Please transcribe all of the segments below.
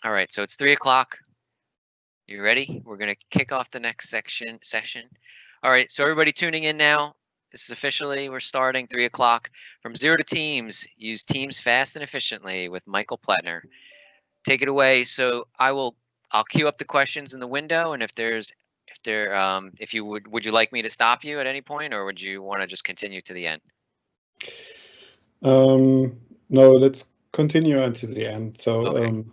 All right, so it's 3 o'clock. You ready? We're going to kick off the next session. All right, so everybody tuning in now. This is officially, we're starting 3 o'clock. From zero to teams, use teams fast and efficiently with Michael Plettner. Take it away. So I'll queue up the questions in the window, and if you would you like me to stop you at any point, or would you want to just continue to the end? No, let's continue until the end. So Okay.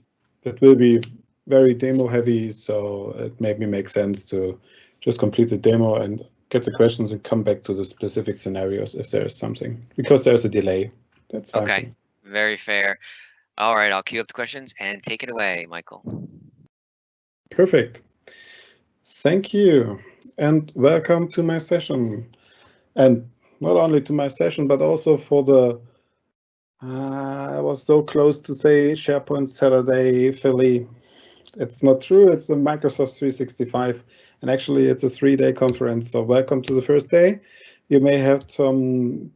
it will be very demo heavy, so it maybe makes sense to just complete the demo and get the questions and come back to the specific scenarios if there is something, because there's a delay. That's fine. Okay, very fair. All right, I'll queue up the questions and take it away, Michael. Perfect. Thank you, and welcome to my session. And not only to my session, but also for the I was so close to say SharePoint Saturday Philly. It's not true. It's a Microsoft 365, and actually it's a 3-day conference. So welcome to the first day. You may have some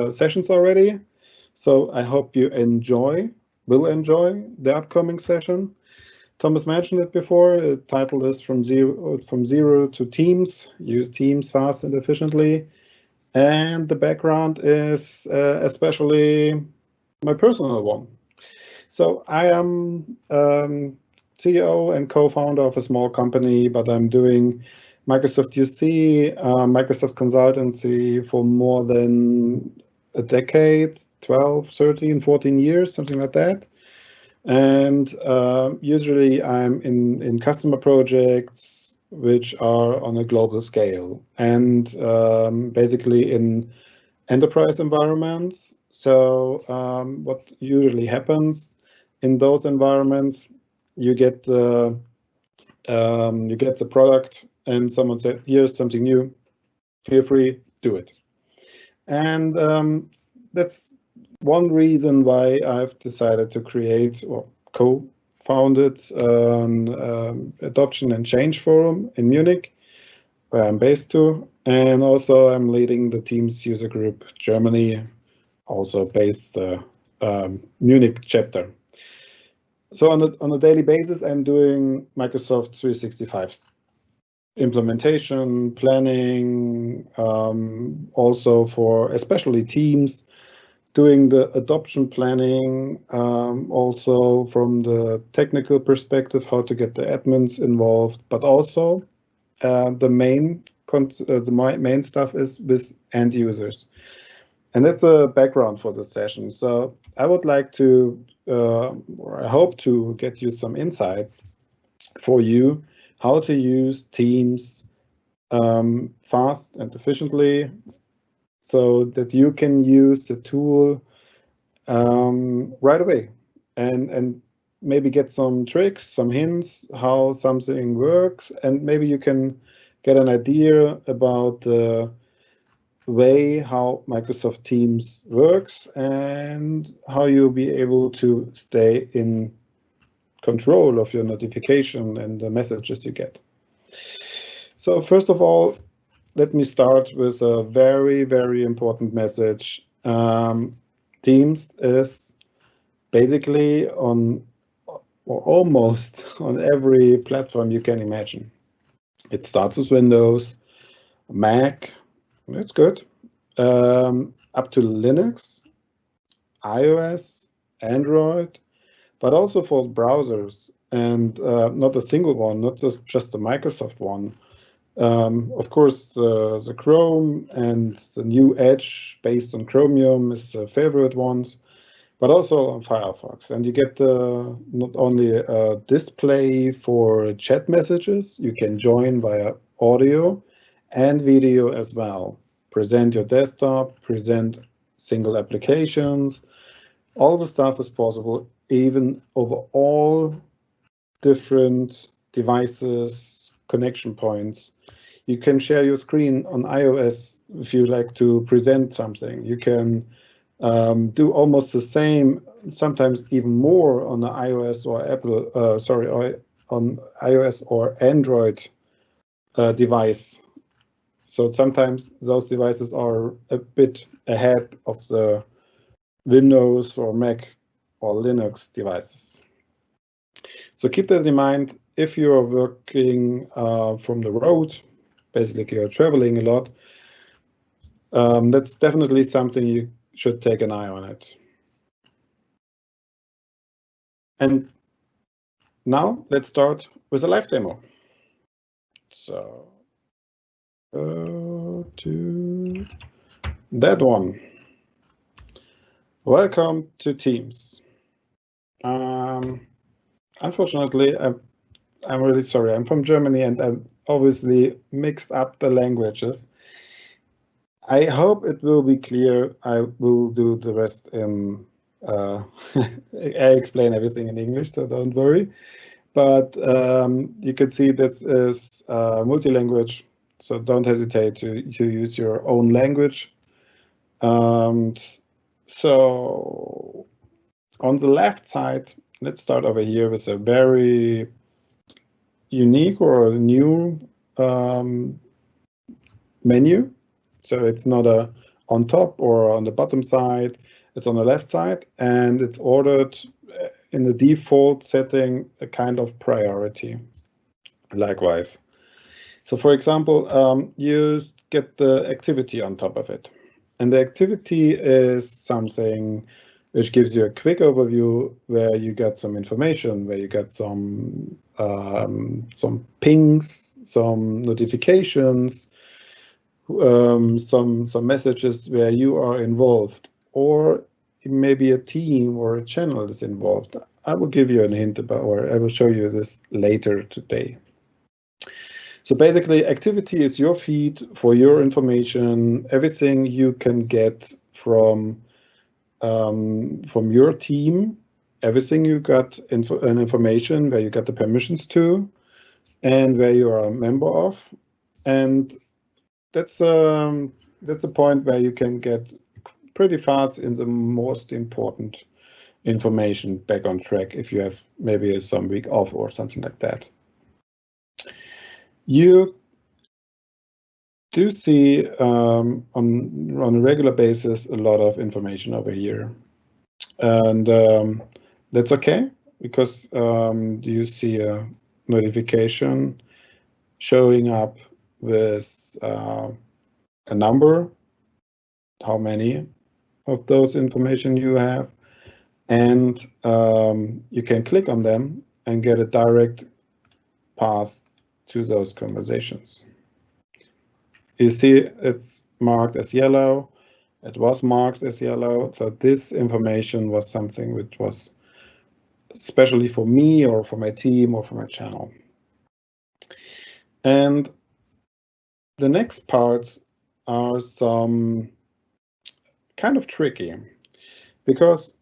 sessions already. So I hope you will enjoy the upcoming session. Thomas mentioned it before. The title is from zero to teams. Use teams fast and efficiently. And the background is especially my personal one. So I am CEO and co-founder of a small company, but I'm doing Microsoft UC, Microsoft consultancy for more than a decade, 12, 13, 14 years, something like that. And usually I'm in customer projects which are on a global scale and basically in enterprise environments. So what usually happens in those environments, you get the product and someone said, here's something new, feel free, do it. And that's one reason why I've decided to create or co-founded an adoption and change forum in Munich, where I'm based to. And also I'm leading the Teams user group Germany, also based Munich chapter. So on a daily basis, I'm doing Microsoft 365 implementation, planning, also for especially Teams, doing the adoption planning, also from the technical perspective, how to get the admins involved, but also the main stuff is with end users. And that's a background for the session. So I would like to, or I hope to get you some insights for you, how to use Teams fast and efficiently so that you can use the tool right away and maybe get some tricks, some hints how something works, and maybe you can get an idea about the way how Microsoft Teams works and how you'll be able to stay in control of your notification and the messages you get. So first of all, let me start with a very, very important message. Teams is basically on, or almost on every platform you can imagine. It starts with Windows, Mac, that's good, up to Linux, iOS, Android, but also for browsers, and not a single one, not just the Microsoft one. Of course, the Chrome and the new Edge based on Chromium is the favorite ones, but also on Firefox. And you get not only a display for chat messages, you can join via audio and video as well. Present your desktop, present single applications. All the stuff is possible, even over all different devices, connection points. You can share your screen on iOS if you like to present something. You can do almost the same, sometimes even more on the iOS or on iOS or Android device. So sometimes those devices are a bit ahead of the Windows or Mac or Linux devices. So keep that in mind if you are working from the road, basically you're traveling a lot. That's definitely something you should take an eye on it. And now let's start with a live demo. So to that one. Welcome to Teams. Unfortunately, I'm really sorry. I'm from Germany and I'm obviously mixed up the languages. I hope it will be clear. I will do the rest in, I explain everything in English, so don't worry. But you can see this is multi-language, so don't hesitate to use your own language. So on the left side, let's start over here with a very unique or new menu. So it's not on top or on the bottom side, it's on the left side, and it's ordered in the default setting a kind of priority. Likewise. So for example, you get the activity on top of it. And the activity is something which gives you a quick overview where you get some information, where you get some pings, some notifications, some messages where you are involved, or maybe a team or a channel is involved. I will give you a hint about, or I will show you this later today. So basically, activity is your feed for your information, everything you can get from your team, everything you got information where you got the permissions to, and where you are a member of, and that's a point where you can get pretty fast in the most important information back on track if you have maybe some week off or something like that. You do see on a regular basis a lot of information over here, and that's okay because you see a notification showing up with a number, how many of those information you have, and you can click on them and get a direct path to those conversations. You see it's marked as yellow. It was marked as yellow. So this information was something which was especially for me or for my team or for my channel. And the next parts are some kind of tricky because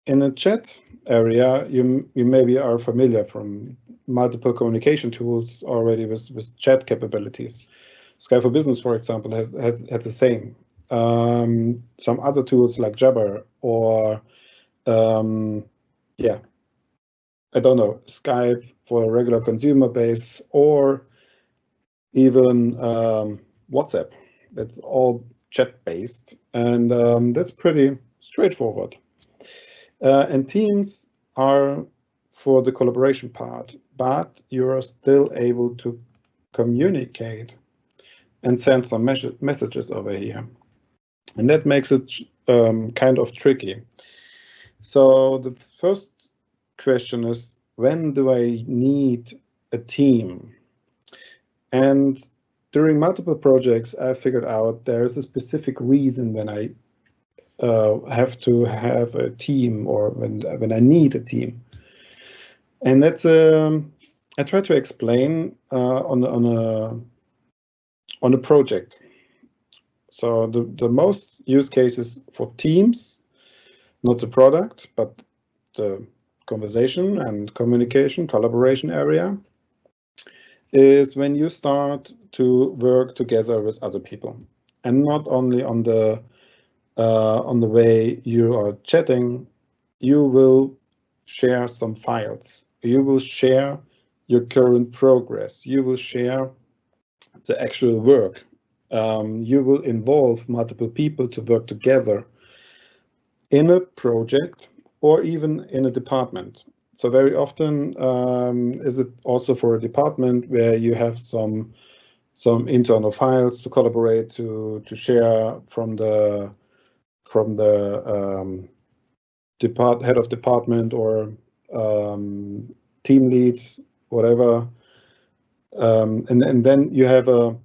in the chat area, you maybe are familiar from multiple communication tools already with chat capabilities. Sky for Business, for example, has the same. Some other tools like Jabber or yeah, I don't know, Skype for a regular consumer base, or even WhatsApp. That's all chat based, and that's pretty straightforward. And Teams are for the collaboration part, but you're still able to communicate and send some messages over here. And that makes it kind of tricky. So the first question is, when do I need a team? And during multiple projects, I figured out there is a specific reason when I have to have a team, or when I need a team. And that's I try to explain on a project. So the most use cases for teams, not the product, but the conversation and communication, collaboration area, is when you start to work together with other people, and not only on the way you are chatting. You will share some files. You will share your current progress. You will share the actual work. You will involve multiple people to work together in a project or even in a department. So very often is it also for a department where you have some internal files to collaborate, to share from the head of department or team lead, whatever, and then you have a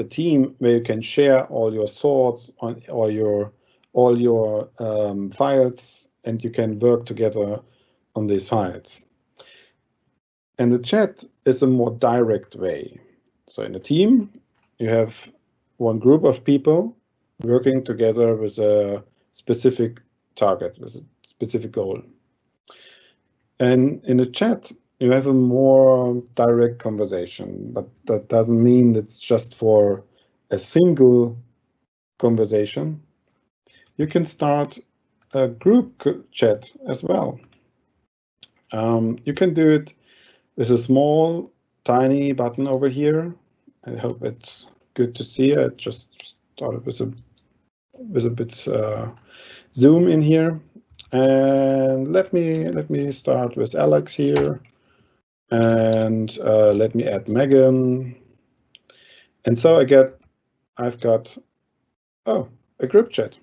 team where you can share all your thoughts on all your files, and you can work together on these files. And the chat is a more direct way. So in a team, you have one group of people working together with a specific target, with a specific goal. And in a chat, you have a more direct conversation, but that doesn't mean it's just for a single conversation. You can start a group chat as well. You can do it with a small, tiny button over here. I hope it's good to see. I just started with a bit zoom in here, and let me start with Alex here, and let me add Megan, and so I've got a group chat.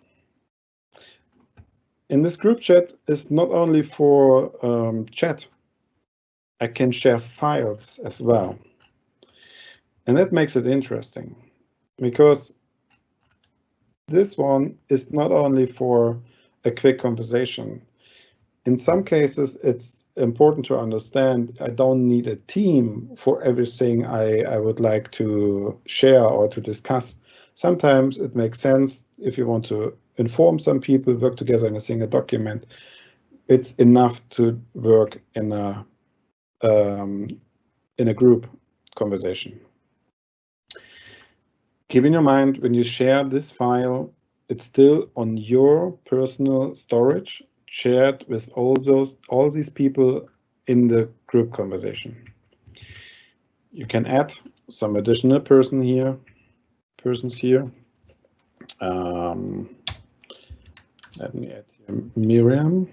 In this group chat is not only for chat, I can share files as well. And that makes it interesting, because this one is not only for a quick conversation. In some cases, it's important to understand I don't need a team for everything I would like to share or to discuss. Sometimes it makes sense if you want to inform some people, work together in a single document. It's enough to work in a group conversation. Keep in your mind, when you share this file, it's still on your personal storage, shared with all these people in the group conversation. You can add some additional persons here. Let me add here Miriam.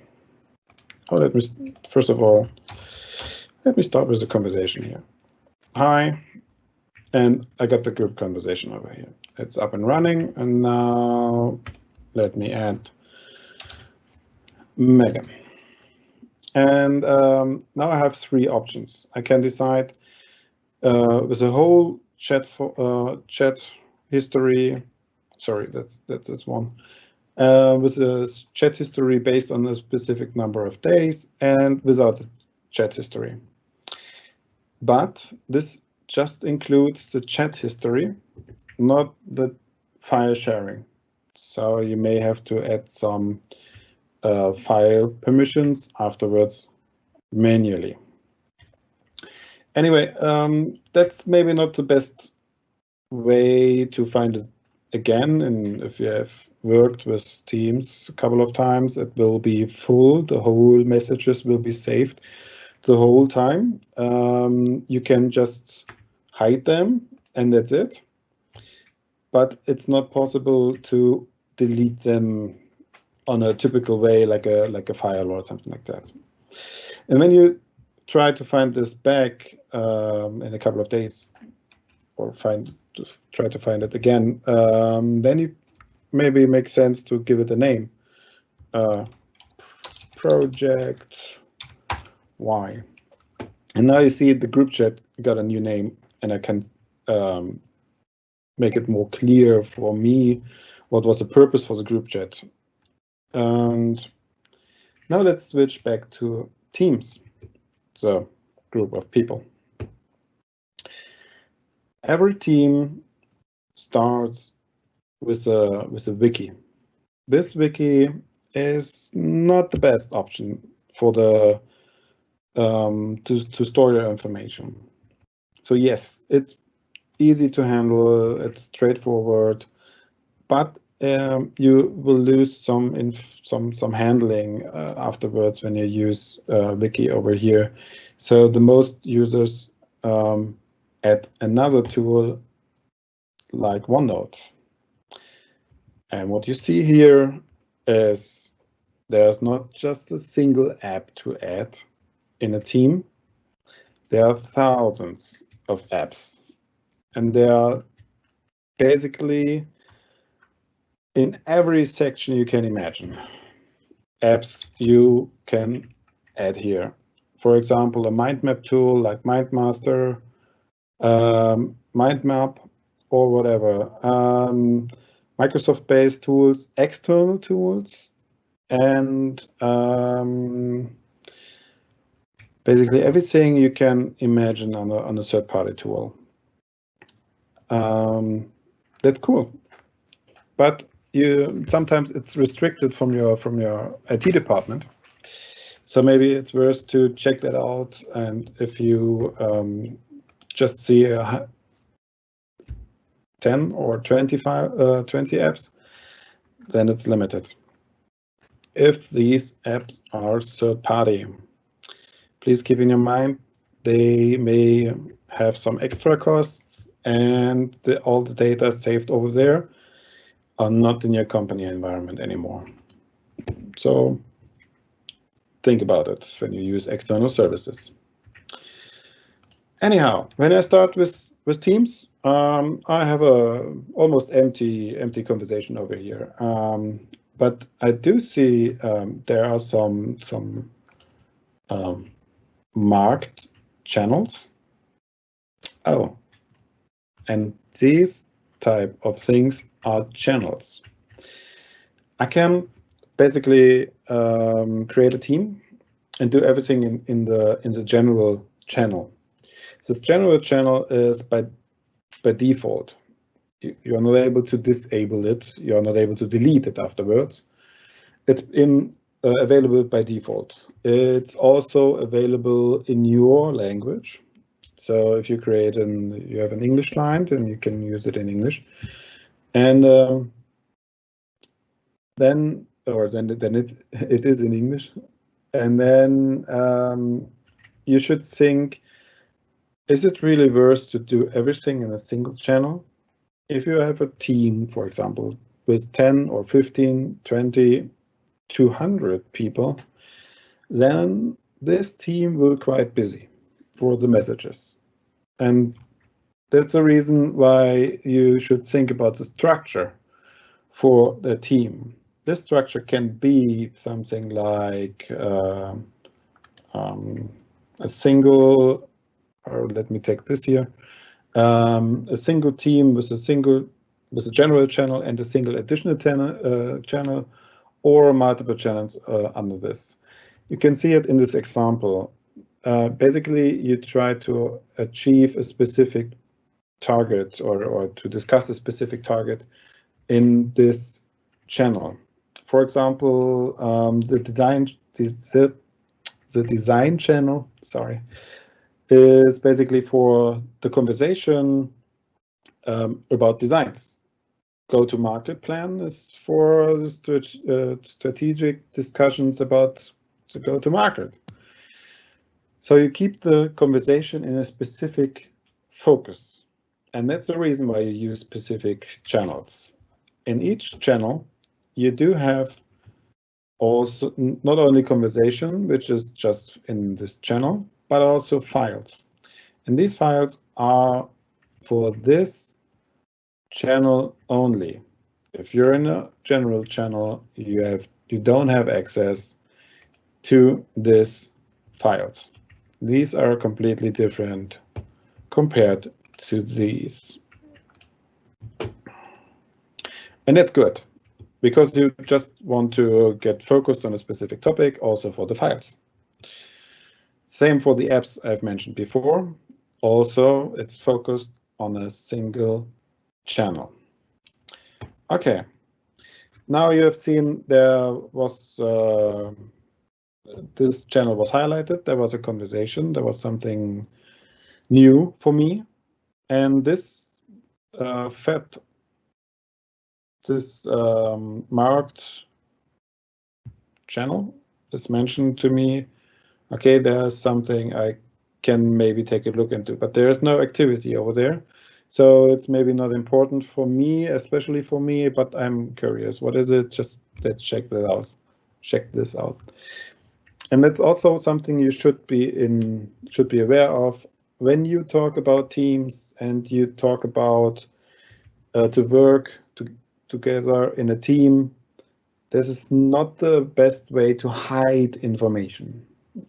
First of all, let me start with the conversation here. Hi, and I got the group conversation over here. It's up and running, and now let me add Megan. And now I have three options. I can decide with a whole chat history. Sorry, that's one. With a chat history based on a specific number of days, and without the chat history. But this just includes the chat history, not the file sharing. So you may have to add some file permissions afterwards manually. Anyway, that's maybe not the best way to find it again. And if you have worked with Teams a couple of times, it will be full. The whole messages will be saved the whole time. You can just hide them, and that's it. But it's not possible to delete them on a typical way, like a file or something like that. And when you try to find this back in a couple of days, or try to find it again, then it maybe makes sense to give it a name. Project Y. And now you see the group chat got a new name, and I can make it more clear for me what was the purpose for the group chat. And now let's switch back to Teams, the group of people. Every team starts with a wiki. This wiki is not the best option for the to store your information. So yes, it's easy to handle, it's straightforward, but you will lose some handling afterwards when you use wiki over here. So the most users add another tool like OneNote. And what you see here is there's not just a single app to add in a team. There are thousands of apps, and they are basically in every section you can imagine. Apps you can add here. For example, a mind map tool like MindMaster, mind map, or whatever. Microsoft-based tools, external tools, and basically everything you can imagine on a third-party tool. That's cool, but sometimes it's restricted from your IT department. So maybe it's worth to check that out. And if you just see 10 or 20 apps, then it's limited. If these apps are third party, please keep in your mind they may have some extra costs, and all the data saved over there are not in your company environment anymore. So think about it when you use external services. Anyhow, when I start with Teams, I have a almost empty conversation over here. But I do see there are some marked channels. Oh, and these type of things are channels. I can basically create a team and do everything in the general channel. This general channel is by default. You are not able to disable it. You are not able to delete it afterwards. It's available by default. It's also available in your language. So if you you have an English client, and you can use it in English. And then it is in English. And then you should think, is it really worth to do everything in a single channel? If you have a team, for example, with 10 or 15, 20, 200 people, then this team will be quite busy for the messages. And that's a reason why you should think about the structure for the team. This structure can be something like a single, or let me take this here, a single team with a general channel and a single additional channel, or multiple channels under this. You can see it in this example. Basically, you try to achieve a specific target, or to discuss a specific target in this channel. For example, the design channel, sorry, is basically for the conversation about designs. Go-to-market plan is for the strategic discussions about the go-to-market. So you keep the conversation in a specific focus. And that's the reason why you use specific channels. In each channel, you do have also not only conversation, which is just in this channel, but also files. And these files are for this channel only. If you're in a general channel, you don't have access to these files. These are completely different compared to these. And that's good, because you just want to get focused on a specific topic, also for the files. Same for the apps I've mentioned before. Also, it's focused on a single channel. Okay, now you have seen there was this channel was highlighted. There was a conversation. There was something new for me, and this marked channel is mentioned to me. Okay, there's something I can maybe take a look into, but there is no activity over there. So it's maybe not important for me, especially for me, but I'm curious. What is it? Just let's check that out. check this out. And that's also something you should be aware of when you talk about teams and you talk about to work together in a team. This is not the best way to hide information.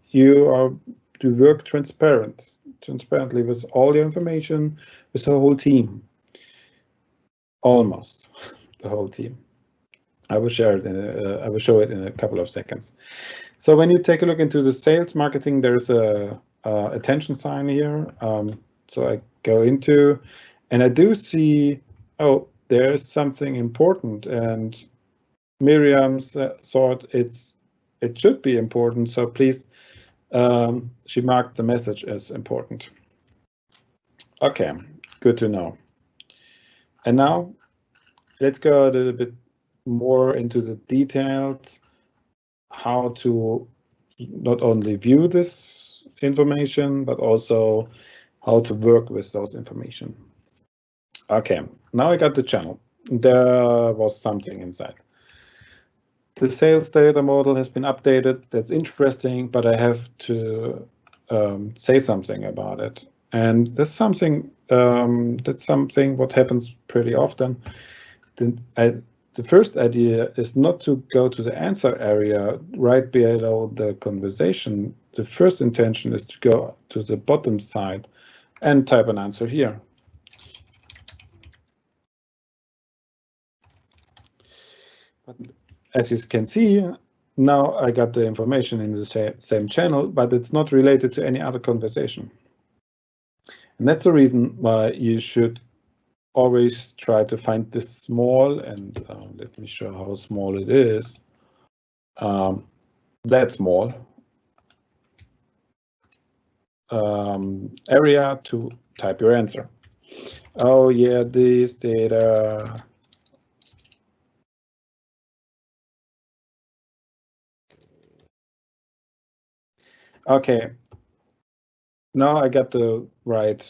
You are to work transparently with all your information, with the whole team, almost the whole team. I will share it. I will show it in a couple of seconds. So when you take a look into the sales marketing, there's a attention sign here. So I go into, and I do see, oh, there's something important, and Miriam thought it should be important. So please, she marked the message as important. Okay, good to know. And now let's go a little bit more into the details, how to not only view this information, but also how to work with those information. Okay, now I got the channel. There was something inside. The sales data model has been updated. That's interesting, but I have to say something about it. And that's something what happens pretty often. The first idea is not to go to the answer area right below the conversation. The first intention is to go to the bottom side and type an answer here. But as you can see, now I got the information in the same channel, but it's not related to any other conversation. And that's the reason why you should always try to find this small, and let me show how small it is. That small area to type your answer. Oh yeah, this data. Okay, now I got the right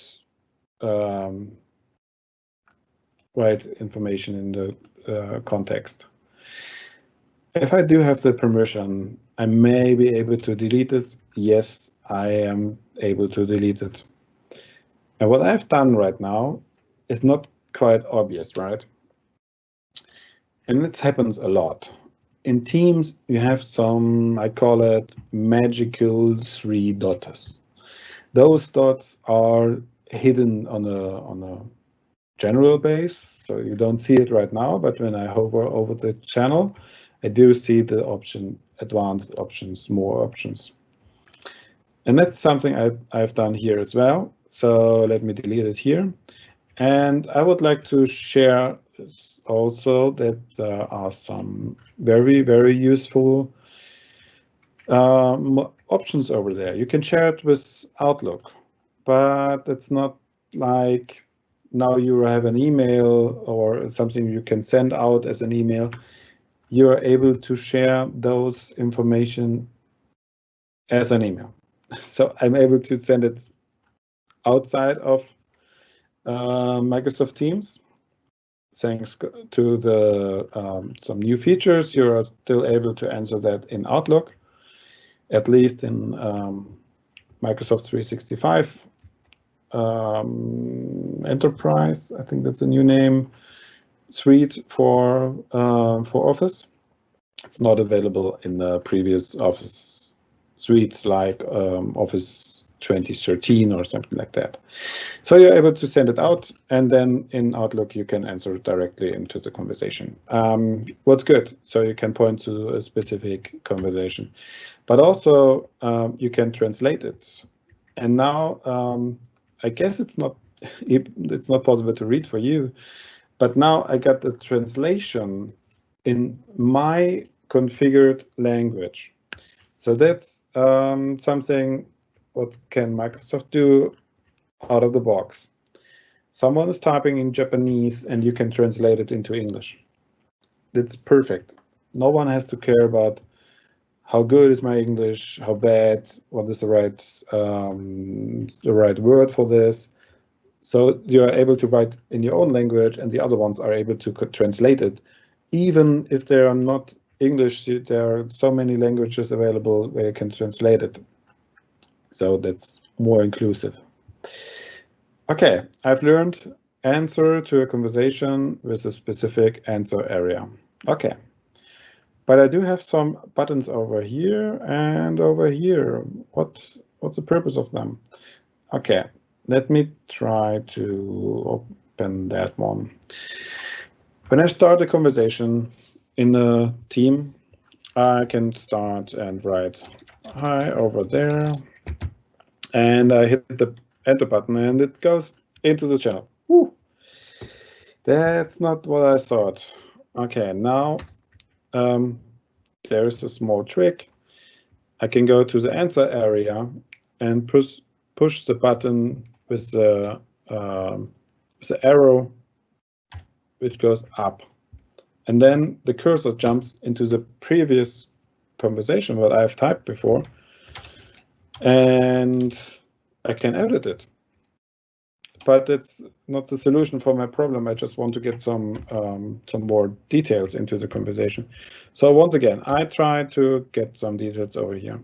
information in the context. If I do have the permission, I may be able to delete it. Yes, I am able to delete it. And what I've done right now is not quite obvious, right? And this happens a lot. In Teams, you have some, I call it magical 3 dots. Those dots are hidden on a general base, so you don't see it right now, but when I hover over the channel, I do see the option, advanced options, more options. And that's something I've done here as well. So let me delete it here. And I would like to share also that there are some very, very useful options over there. You can share it with Outlook, but it's not like now you have an email or something you can send out as an email. You are able to share those information as an email. So I'm able to send it outside of Microsoft Teams. Thanks to the some new features, you are still able to answer that in Outlook, at least in Microsoft 365 Enterprise. I think that's a new name, suite for Office. It's not available in the previous Office suites like Office 2013 or something like that. So you're able to send it out, and then in Outlook you can answer directly into the conversation. What's good? So you can point to a specific conversation, but also you can translate it. And now I guess it's not possible to read for you, but now I got the translation in my configured language. So that's something what can Microsoft do out of the box. Someone is typing in Japanese and you can translate it into English. That's perfect. No one has to care about how good is my English, how bad, what is the right word for this. So you are able to write in your own language, and the other ones are able to translate it, even if they are not English, there are so many languages available where you can translate it. So that's more inclusive. Okay, I've learned answer to a conversation with a specific answer area. Okay. But I do have some buttons over here and over here. What's the purpose of them? Okay, let me try to open that one. When I start a conversation in a team, I can start and write hi over there, and I hit the enter button and it goes into the channel. Woo. That's not what I thought. Okay, now there is a small trick. I can go to the answer area and push the button with the arrow which goes up. And then the cursor jumps into the previous conversation what I've typed before, and I can edit it. But it's not the solution for my problem. I just want to get some more details into the conversation. So once again, I try to get some details over here.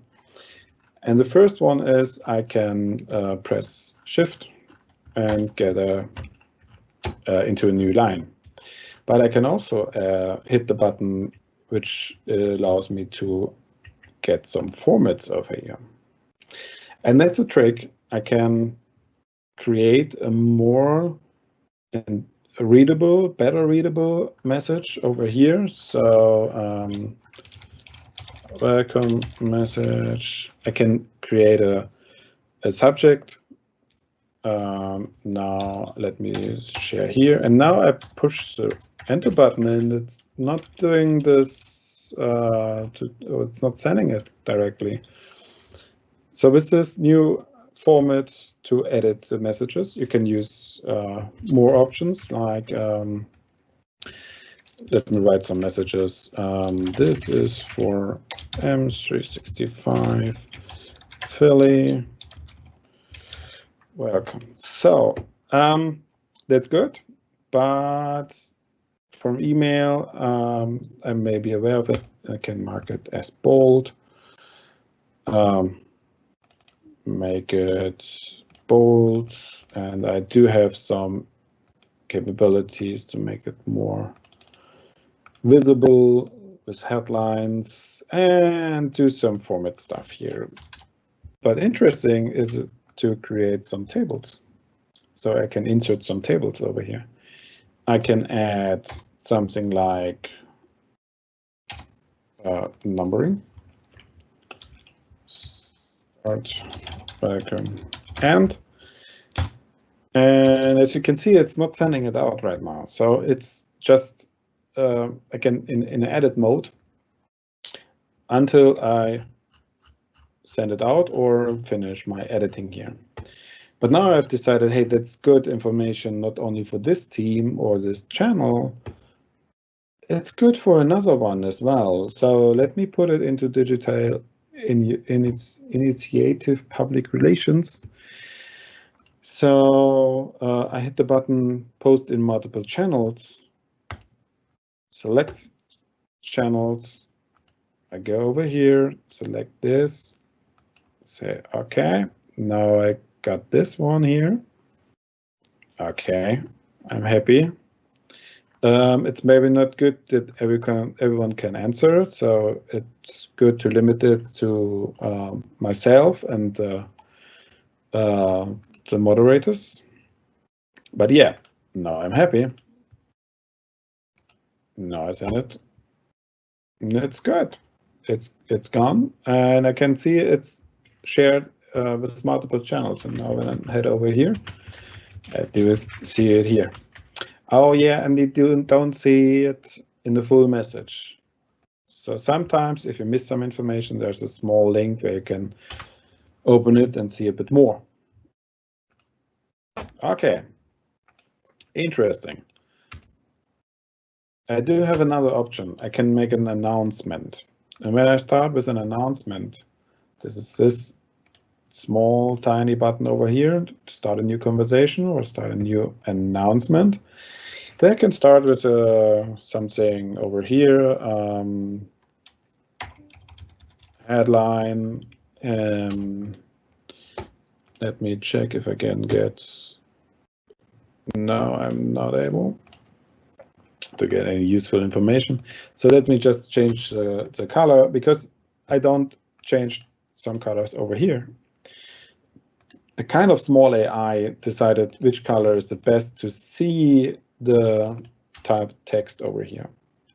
And the first one is I can press Shift and get into a new line. But I can also hit the button which allows me to get some formats over here. And that's a trick. I can create a more better readable message over here. So welcome message. I can create a subject. Now let me share here, and now I push the enter button, and it's not doing this. It's not sending it directly. So with this new format to edit the messages, you can use more options like let me write some messages. This is for M365 Philly. Welcome. So that's good, but from email, I may be aware of it. I can mark it as bold. Make it bold, and I do have some capabilities to make it more visible with headlines and do some format stuff here. But interesting is to create some tables. So I can insert some tables over here. I can add something like numbering. Start, welcome, and as you can see, it's not sending it out right now. So it's just again in edit mode until I send it out or finish my editing here. But now I've decided, hey, that's good information not only for this team or this channel, it's good for another one as well. So let me put it into digital in its initiative public relations. So I hit the button post in multiple channels, select channels, I go over here, select this, say okay, now I got this one here. Okay, I'm happy. It's maybe not good that everyone can answer, so it's good to limit it to myself and the moderators. But yeah, now I'm happy. Now I send it. It's good. It's gone, and I can see it's shared with multiple channels. And now when I head over here, I do see it here. Oh yeah, and you don't see it in the full message. So sometimes if you miss some information, there's a small link where you can open it and see a bit more. Okay, interesting. I do have another option. I can make an announcement. And when I start with an announcement, this is this small tiny button over here to start a new conversation or start a new announcement. Then I can start with something over here. headline. Let me check if I can get. No, I'm not able to get any useful information. So let me just change the color, because I don't change some colors over here. A kind of small AI decided which color is the best to see the type text over here.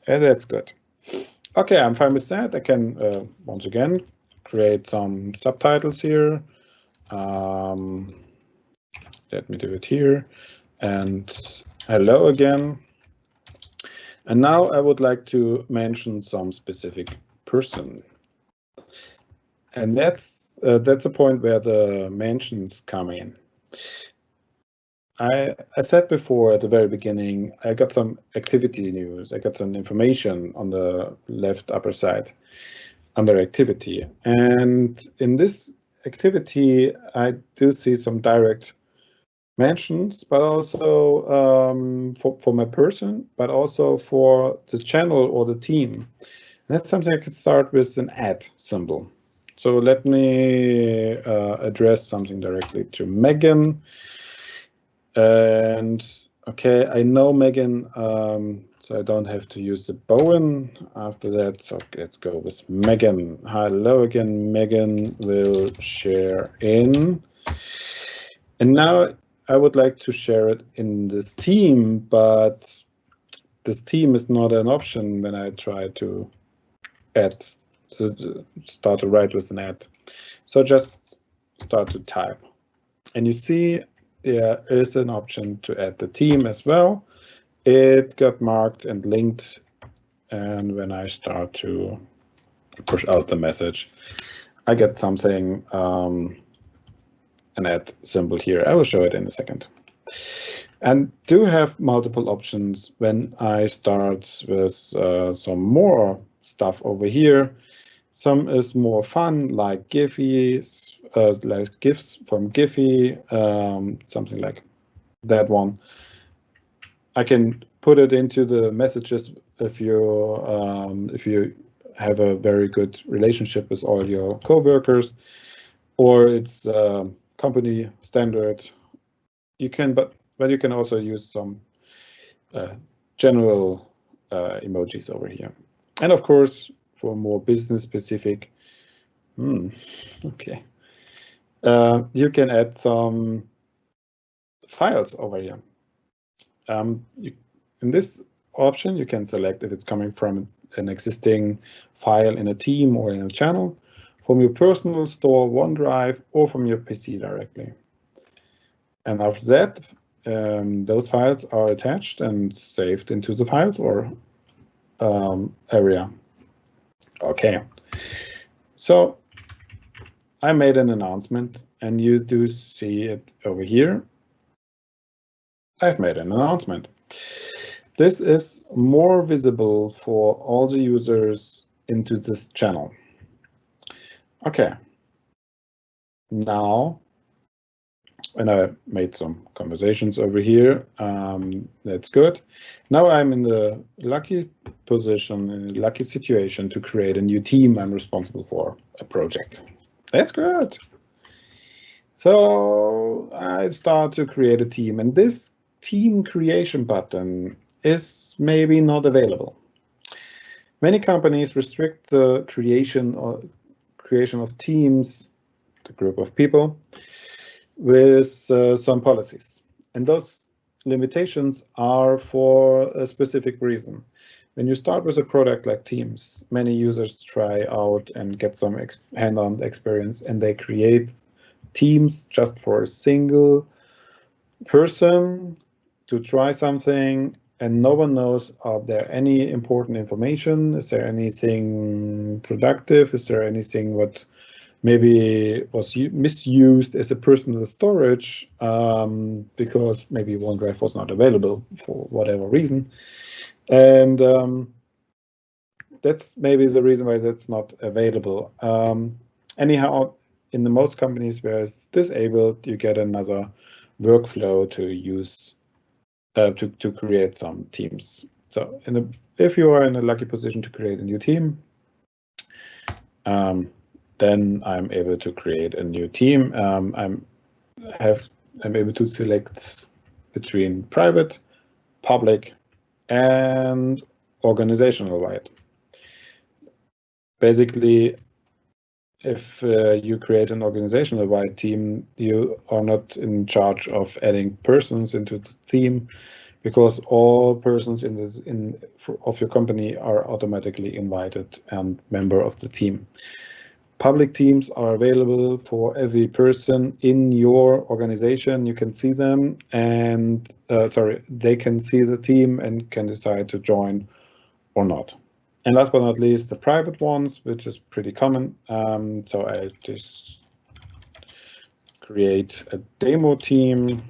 And that's good. Okay, I'm fine with that. I can, once again, create some subtitles here. Let me do it here. And hello again. And now I would like to mention some specific person. And that's a point where the mentions come in. I said before at the very beginning, I got some activity news. I got some information on the left upper side under activity. And in this activity, I do see some direct mentions, but also for my person, but also for the channel or the team. And that's something I could start with an @ symbol. So let me address something directly to Megan. And okay, I know Megan, so I don't have to use the Bowen after that. So let's go with Megan. Hello again, Megan will share in. And now I would like to share it in this team, but this team is not an option when I try to add, start to write with an @. So just start to type. And you see there is an option to add the team as well. It got marked and linked. And when I start to push out the message, I get something, an @ symbol here. I will show it in a second. And do have multiple options when I start with some more stuff over here. Some is more fun, like Giphies, like GIFs from Giphy, something like that one. I can put it into the messages if you have a very good relationship with all your coworkers, or it's company standard. You can, but you can also use some general emojis over here, and of course for more business specific. Okay, you can add some files over here. In this option, you can select if it's coming from an existing file in a team or in a channel, from your personal store, OneDrive, or from your PC directly. And after that, those files are attached and saved into the files or area. Okay, so I made an announcement, and you do see it over here. I've made an announcement. This is more visible for all the users into this channel. Okay, now, and I made some conversations over here. That's good. Now I'm in the lucky position, in a lucky situation to create a new team I'm responsible for a project. That's good. So I start to create a team, and this team creation button is maybe not available. Many companies restrict the creation of teams, the group of people, with some policies. And those limitations are for a specific reason. When you start with a product like Teams, many users try out and get some hand-on experience, and they create teams just for a single person to try something, and no one knows, are there any important information? Is there anything productive? Is there anything what maybe was misused as a personal storage because maybe OneDrive was not available for whatever reason? And that's maybe the reason why that's not available. Anyhow, in the most companies where it's disabled, you get another workflow to use to create some teams. So if you are in a lucky position to create a new team, then I'm able to create a new team. I'm able to select between private, public, and organizational wide. Basically, if you create an organizational wide team, you are not in charge of adding persons into the team, because all persons of your company are automatically invited and member of the team. Public teams are available for every person in your organization. You can see them, and they can see the team and can decide to join or not. And last but not least, the private ones, which is pretty common. So I just create a demo team,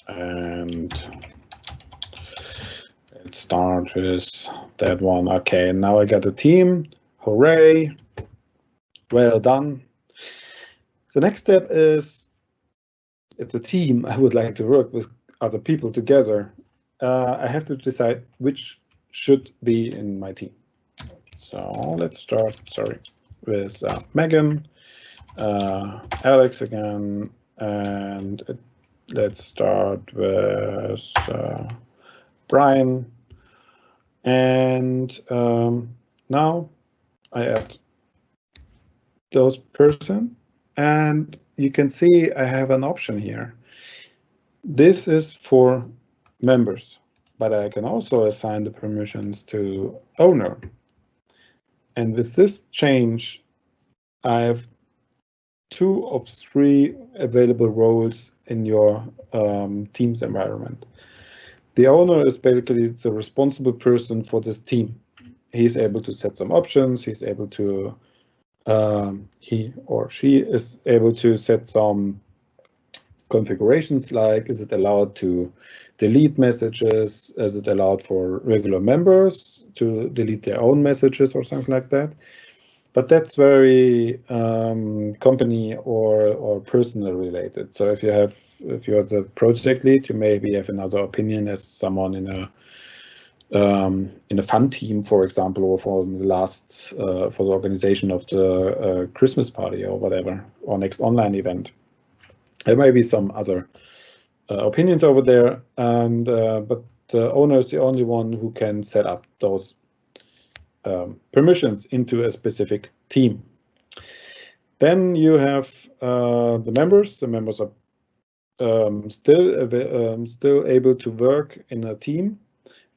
and let's start with that one. Okay, now I got a team. Hooray! Well done. The next step is, it's a team. I would like to work with other people together. I have to decide which should be in my team. So let's start, with Megan, Alex again, and let's start with Brian. And now I add those person, and you can see I have an option here. This is for members, but I can also assign the permissions to owner. And with this change, I have 2 of 3 available roles in your Teams environment. The owner is basically the responsible person for this team. He's able to set some options. He's able to, he or she is able to set some configurations, like is it allowed to delete messages? Is it allowed for regular members to delete their own messages or something like that? But that's very company or personal related. So if you're the project lead, you maybe have another opinion as someone in a fun team, for example, or for the organization of the Christmas party or whatever, or next online event. There may be some other opinions over there, and but the owner is the only one who can set up those permissions into a specific team. Then you have the members. The members are still able to work in a team,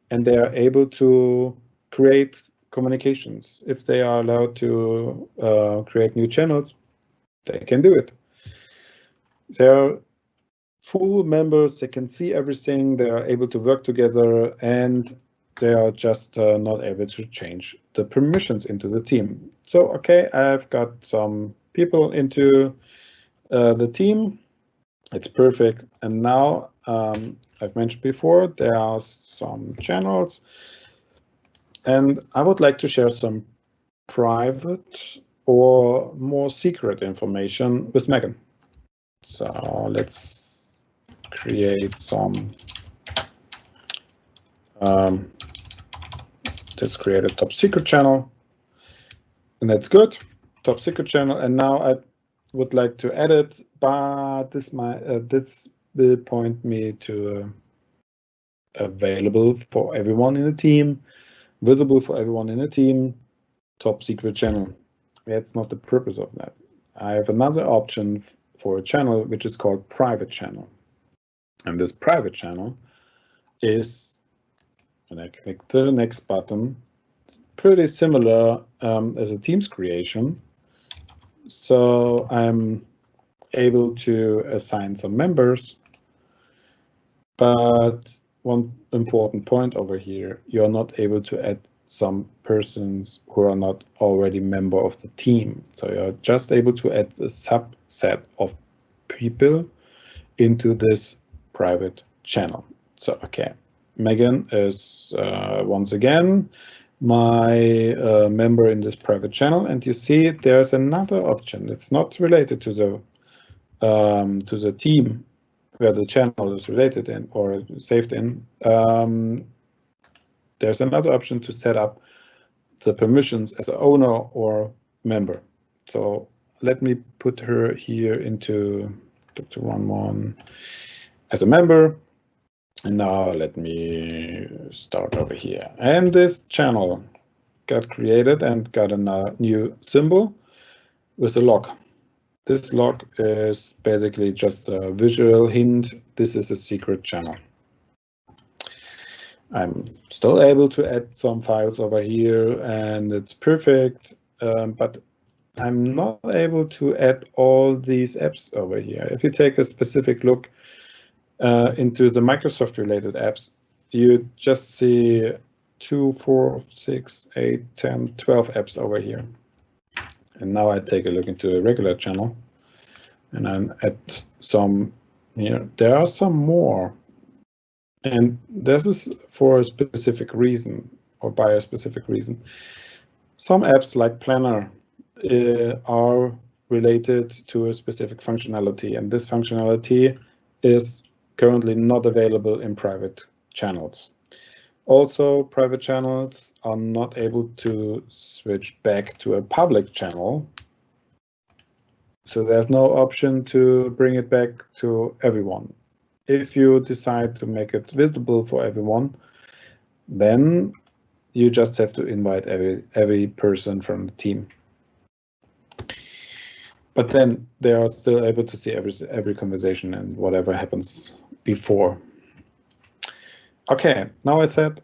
and they are able to create communications. If they are allowed to create new channels, they can do it. They are full members. They can see everything. They are able to work together, and they are just not able to change the permissions into the team. So, okay, I've got some people into the team. It's perfect. And now, I've mentioned before, there are some channels, and I would like to share some private or more secret information with Megan. So let's create some, let's create a top secret channel, and that's good, top secret channel. And now I would like to edit, but this will point me to available for everyone in the team, visible for everyone in the team, top secret channel. That's not the purpose of that. I have another option for a channel which is called private channel. And this private channel is, when I click the next button, pretty similar as a Teams creation. So I'm able to assign some members, but one important point over here, you're not able to add some persons who are not already member of the team. So you're just able to add a subset of people into this private channel. So, okay, Megan is once again my member in this private channel, and you see there's another option. It's not related to the team where the channel is related in or saved in. There's another option to set up the permissions as an owner or member. So let me put her here into Dr. Ranmon as a member. And now let me start over here. And this channel got created and got a new symbol with a lock. This lock is basically just a visual hint. This is a secret channel. I'm still able to add some files over here and it's perfect, but I'm not able to add all these apps over here. If you take a specific look into the Microsoft related apps, you just see 2, 4, 6, 8, 10, 12 apps over here. And now I take a look into a regular channel and I'm at some here. There are some more. And this is for a specific reason or by a specific reason. Some apps like Plettner are related to a specific functionality, and this functionality is currently not available in private channels. Also, private channels are not able to switch back to a public channel. So there's no option to bring it back to everyone. If you decide to make it visible for everyone, then you just have to invite every person from the team. But then they are still able to see every conversation and whatever happens before. Okay, now I said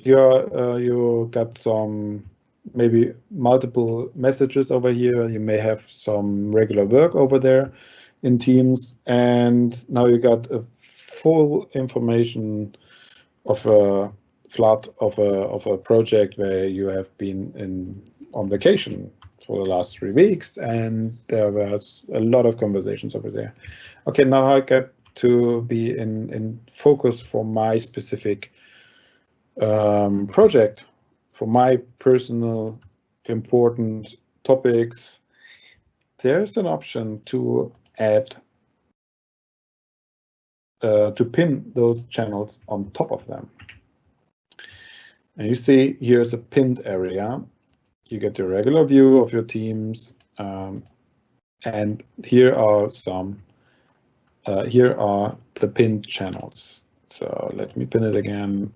you got some maybe multiple messages over here. You may have some regular work over there in Teams, and now you got a full information of a flood of a project where you have been on vacation for the last 3 weeks, and there was a lot of conversations over there. Okay, now I get to be in focus for my specific project, for my personal important topics. There's an option to add to pin those channels on top of them. And you see here's a pinned area. You get the regular view of your teams, and here are the pinned channels. So let me pin it again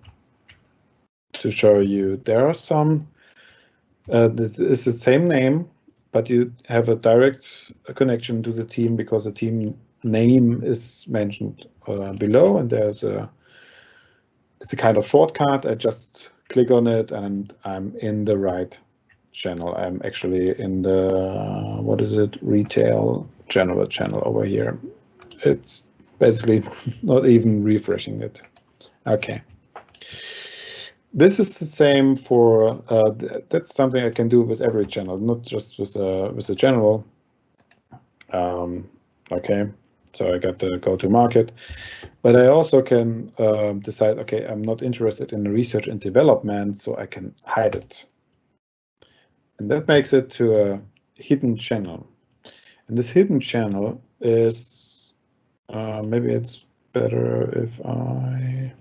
to show you. There are some. This is the same name, but you have a direct connection to the team because the team name is mentioned below, and it's a kind of shortcut. I just click on it and I'm in the right channel. I'm actually in the retail general channel over here. It's basically not even refreshing it. Okay. This is the same for that's something I can do with every channel, not just with a general. Okay, so I got the go-to-market, but I also can decide, okay, I'm not interested in research and development, so I can hide it. And that makes it to a hidden channel. And this hidden channel is, maybe it's better if I,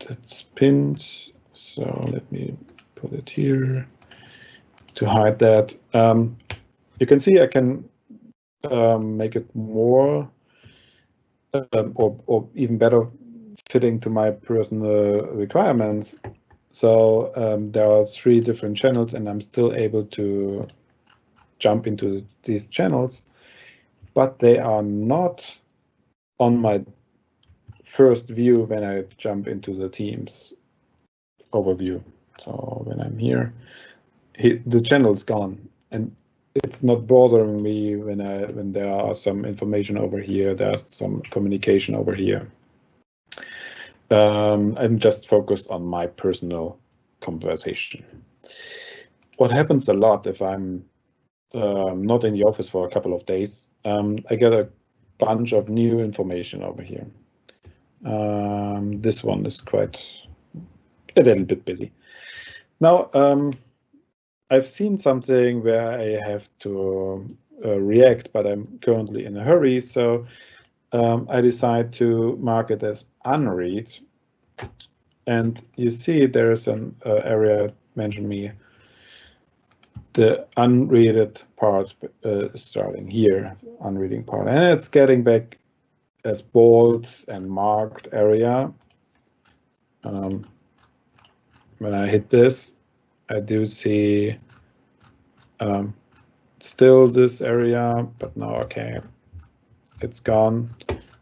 that's pinned. So let me put it here to hide that. You can see I can make it more or even better fitting to my personal requirements. So there are 3 different channels and I'm still able to jump into these channels, but they are not on my first view when I jump into the Teams overview. So when I'm here, the channel is gone, and it's not bothering me when there are some information over here, there's some communication over here. I'm just focused on my personal conversation. What happens a lot if I'm not in the office for a couple of days, I get a bunch of new information over here. This one is quite a little bit busy. Now, I've seen something where I have to react, but I'm currently in a hurry, so I decide to mark it as unread. And you see there is an area mentioned me. the unreaded part starting here, unreading part, and it's getting back as bold and marked area. When I hit this, I do see still this area, but now, okay, it's gone.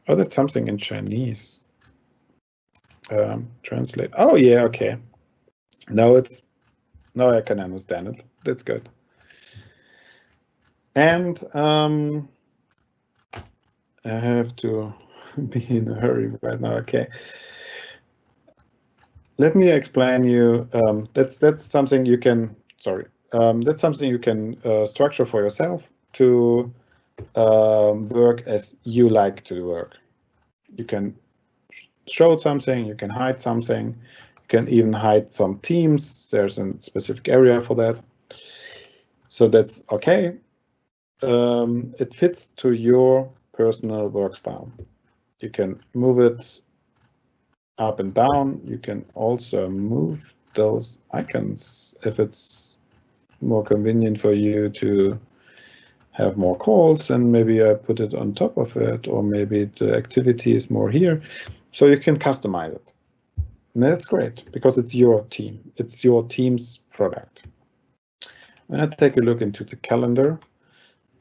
Oh, that's something in Chinese. Translate. Oh yeah, okay. Now I can understand it. That's good. And I have to be in a hurry right now. Okay. Let me explain you. That's something you can. Sorry. That's something you can structure for yourself to work as you like to work. You can show something. You can hide something. You can even hide some teams. There's a specific area for that. So that's okay. It fits to your personal work style. You can move it up and down. You can also move those icons if it's more convenient for you to have more calls, and maybe I put it on top of it, or maybe the activity is more here. So you can customize it. And that's great because it's your team. It's your team's product. When I take a look into the calendar,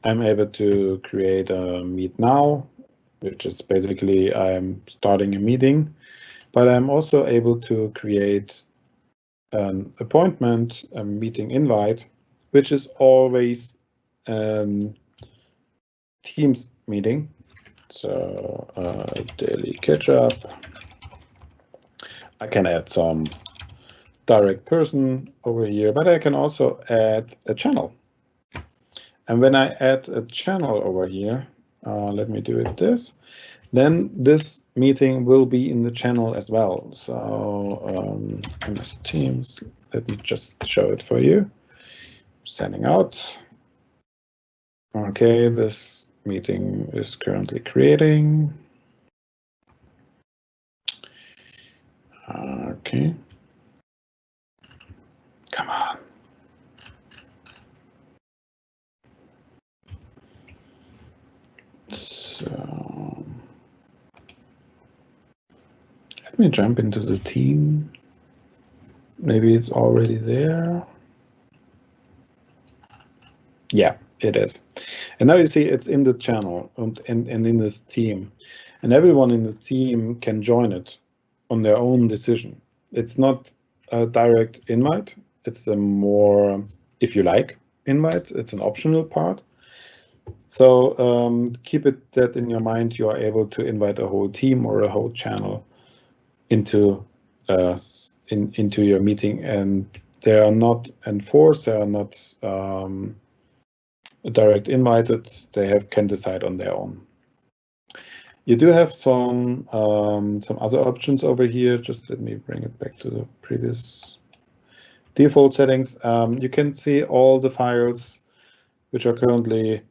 I'm able to create a meet now, which is basically I'm starting a meeting, but I'm also able to create an appointment, a meeting invite, which is always Teams meeting. So daily catch up. I can add some direct person over here, but I can also add a channel. And when I add a channel over here, let me do it this, then this meeting will be in the channel as well. So MS Teams, let me just show it for you. Sending out. Okay, this meeting is currently creating. Okay. Come on. So let me jump into the team. Maybe it's already there. Yeah, it is. And now you see it's in the channel and in this team. And everyone in the team can join it on their own decision. It's not a direct invite. It's a more, if you like, invite. It's an optional part. So keep it that in your mind. You are able to invite a whole team or a whole channel into your meeting, and they are not enforced. They are not direct invited. They can decide on their own. You do have some other options over here. Just let me bring it back to the previous default settings. You can see all the files which are currently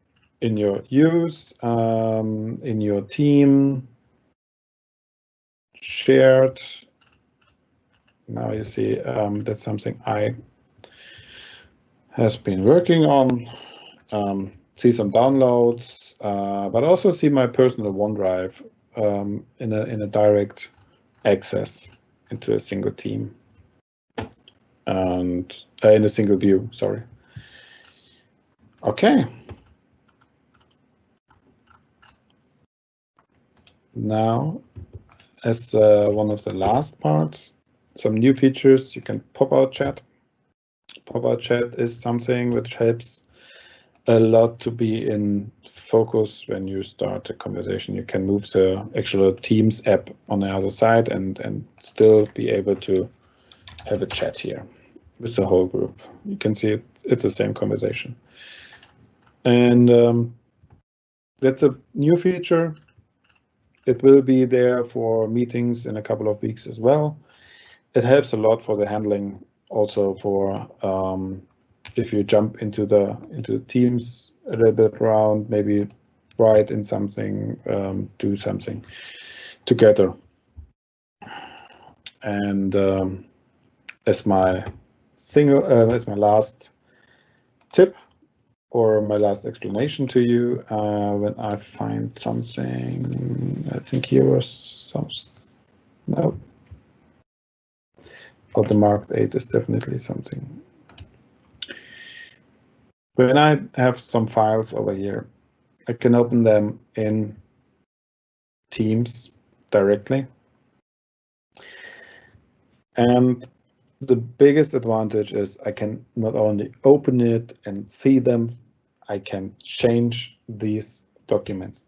in your use, in your team, shared. Now you see that's something I has been working on. See some downloads, but also see my personal OneDrive in a direct access into a single team and in a single view. Sorry. Okay. Now, as one of the last parts, some new features. You can pop out chat. Pop out chat is something which helps a lot to be in focus when you start a conversation. You can move the actual Teams app on the other side and still be able to have a chat here with the whole group. You can see it's the same conversation. And that's a new feature. It will be there for meetings in a couple of weeks as well. It helps a lot for the handling, also for if you jump into Teams a little bit around, maybe write in something, do something together. And as my last tip or my last explanation to you when I find something. I think here was some. No. But the marked 8 is definitely something. When I have some files over here, I can open them in Teams directly. And the biggest advantage is I can not only open it and see them, I can change these documents,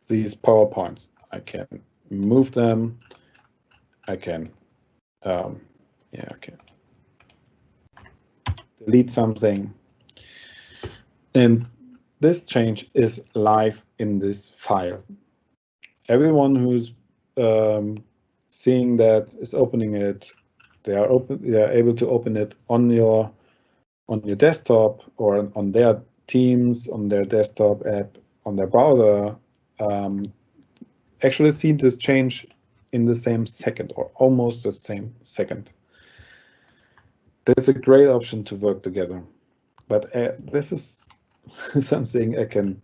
these PowerPoints. I can move them. I can, delete something. And this change is live in this file. Everyone who's seeing that is opening it. They are able to open it on your desktop or on their Teams, on their desktop app, on their browser. Actually see this change in the same second or almost the same second. That's a great option to work together. But this is something I can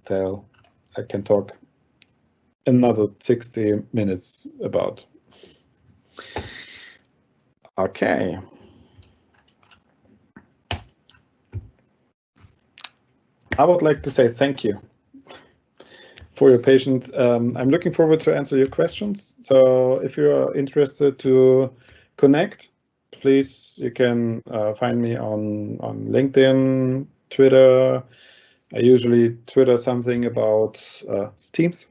talk another 60 minutes about. Okay. I would like to say thank you for your patience. I'm looking forward to answer your questions. So if you are interested to connect, please, you can find me on LinkedIn, Twitter. I usually Twitter something about Teams,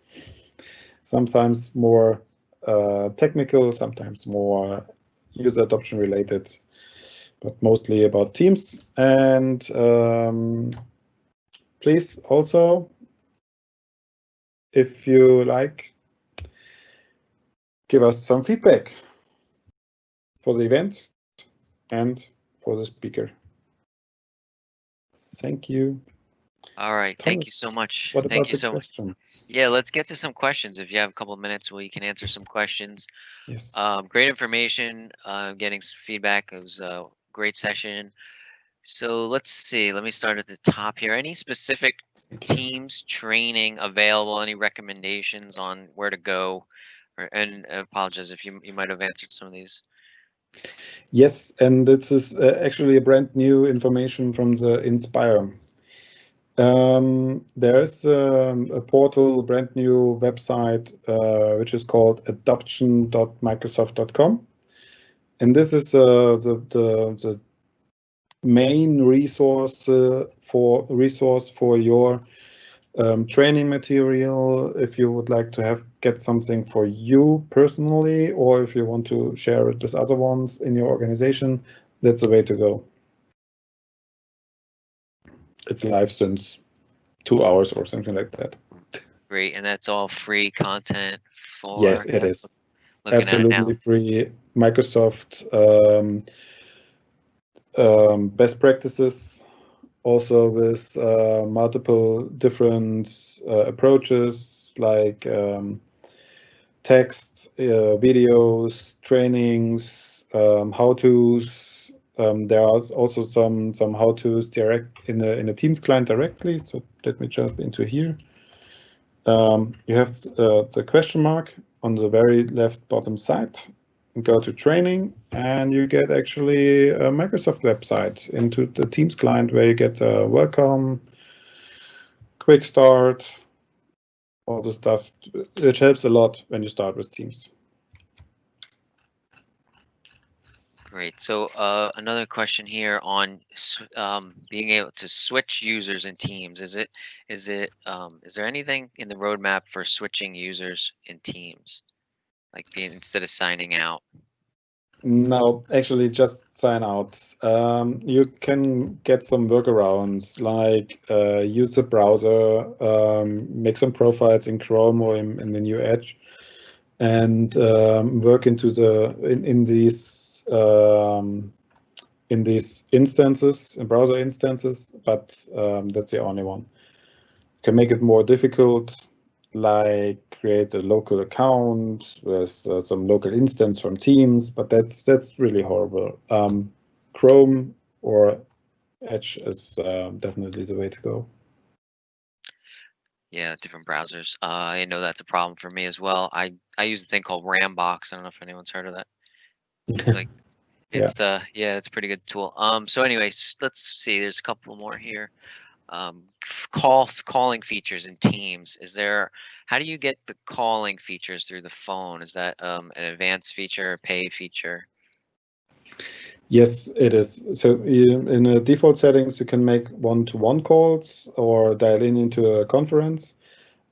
sometimes more technical, sometimes more user adoption related, but mostly about Teams. And please also, if you like, give us some feedback for the event and for the speaker. Thank you. All right. Thank you so much. What Thank about you the so much. questions? Yeah, let's get to some questions. If you have a couple of minutes, we can answer some questions. Yes. Great information. Getting some feedback. It was a great session. So let's see. Let me start at the top here. Any specific Teams training available? Any recommendations on where to go? And I apologize if you might have answered some of these. Yes, and this is actually a brand new information from the Inspire. There is a portal, brand new website, which is called adoption.microsoft.com. And this is the main resource for your training material. If you would like to get something for you personally, or if you want to share it with other ones in your organization, that's the way to go. It's live since 2 hours or something like that. Great, and that's all free content for. Yes, it is. Looking Absolutely at it now. free. Microsoft best practices, also with multiple different approaches like text, videos, trainings, how-tos. There are also some how-tos direct in a Teams client directly. So let me jump into here. You have the question mark on the very left bottom side. Go to training, and you get actually a Microsoft website into the Teams client where you get welcome, quick start, all the stuff, which helps a lot when you start with Teams. Great. So another question here on being able to switch users in Teams. Is there anything in the roadmap for switching users in Teams, like instead of signing out? No, actually just sign out. You can get some workarounds like use the browser, make some profiles in Chrome or in the new Edge, and work into in these instances, in browser instances, but that's the only one. You can make it more difficult, like create a local account with some local instance from Teams, but that's really horrible. Chrome or Edge is definitely the way to go. Yeah, different browsers. I know that's a problem for me as well. I use a thing called Rambox. I don't know if anyone's heard of that. Like Yeah. it's yeah, it's a pretty good tool. So anyways, let's see. There's a couple more here. Calling features in Teams. How do you get the calling features through the phone? Is that an advanced feature, a paid feature? Yes, it is. So in the default settings, you can make one-to-one calls or dial in into a conference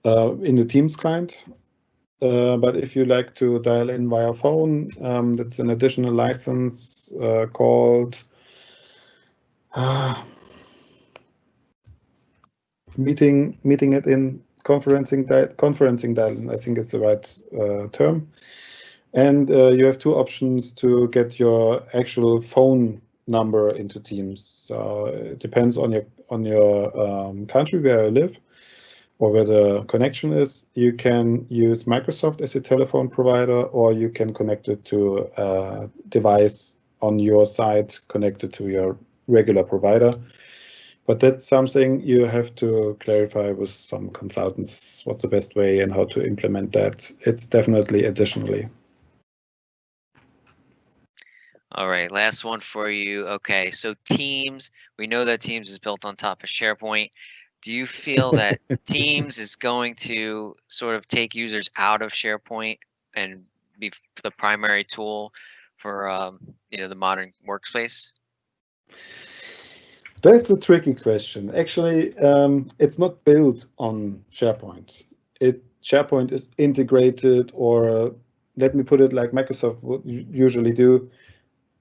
in the Teams client. But if you like to dial in via phone, that's an additional license called meeting it in conferencing dial. I think it's the right term. And you have two options to get your actual phone number into Teams. So it depends on your country where you live or where the connection is. You can use Microsoft as your telephone provider, or you can connect it to a device on your side connected to your regular provider. But that's something you have to clarify with some consultants, what's the best way and how to implement that. It's definitely additionally. All right, last one for you. Okay, so Teams, we know that Teams is built on top of SharePoint. Do you feel that Teams is going to sort of take users out of SharePoint and be the primary tool for the modern workspace? That's a tricky question. Actually, it's not built on SharePoint. SharePoint is integrated, or let me put it like Microsoft would usually do.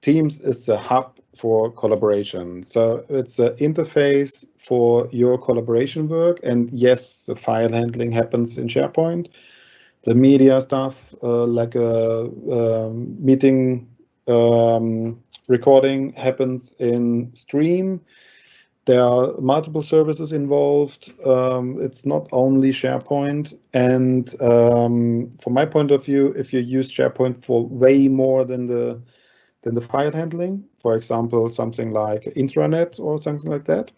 Teams is a hub for collaboration. So it's an interface for your collaboration work. And yes, the file handling happens in SharePoint. The media stuff, like a meeting recording, happens in Stream. There are multiple services involved. It's not only SharePoint. And from my point of view, if you use SharePoint for way more than the file handling, for example, something like intranet or something like that,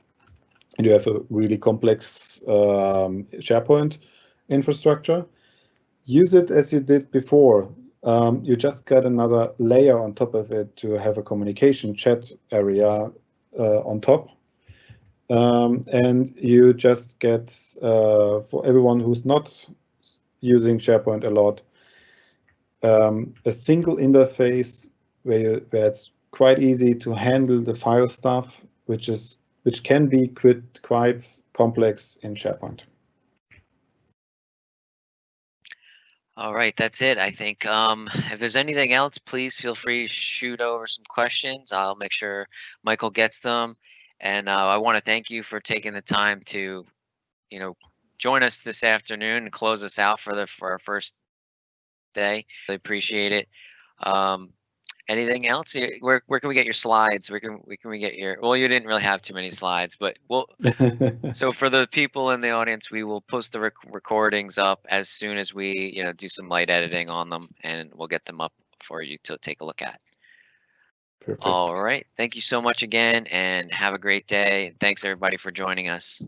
and you have a really complex SharePoint infrastructure, use it as you did before. You just got another layer on top of it to have a communication chat area on top. And you just get, for everyone who's not using SharePoint a lot, a single interface where it's quite easy to handle the file stuff, which can be quite complex in SharePoint. All right, that's it. I think if there's anything else, please feel free to shoot over some questions. I'll make sure Michael gets them. And I want to thank you for taking the time to, join us this afternoon and close us out for our first day. Really appreciate it. Anything else? Where can we get your slides? Where can we get your? Well, you didn't really have too many slides, but so for the people in the audience, we will post the recordings up as soon as we, do some light editing on them, and we'll get them up for you to take a look at. Perfect. All right. Thank you so much again, and have a great day. Thanks everybody for joining us.